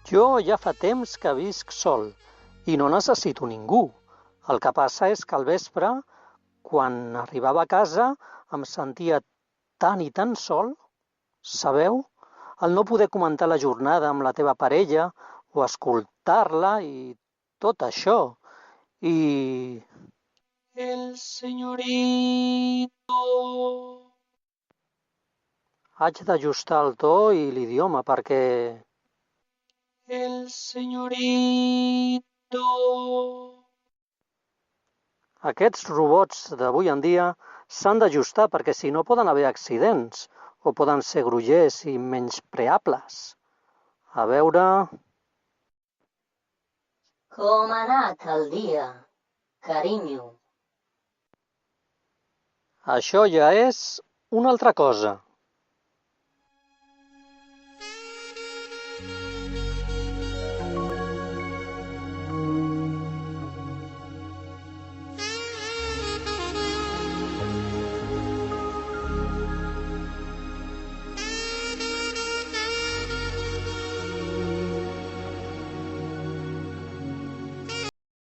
Jo ja fa temps que visc sol i no necessito ningú. El que passa és que al vespre, quan arribava a casa, em sentia tan i tan sol, sabeu? El no poder comentar la jornada amb la teva parella o escoltar-la i tot això. I... El senyorito... Haig d'ajustar el to i l'idioma perquè... El senyorito... Aquests robots d'avui en dia s'han d'ajustar perquè si no poden haver accidents o poden ser grollers i menyspreables. A veure... Com ha anat el dia, carinyo? Això ja és una altra cosa.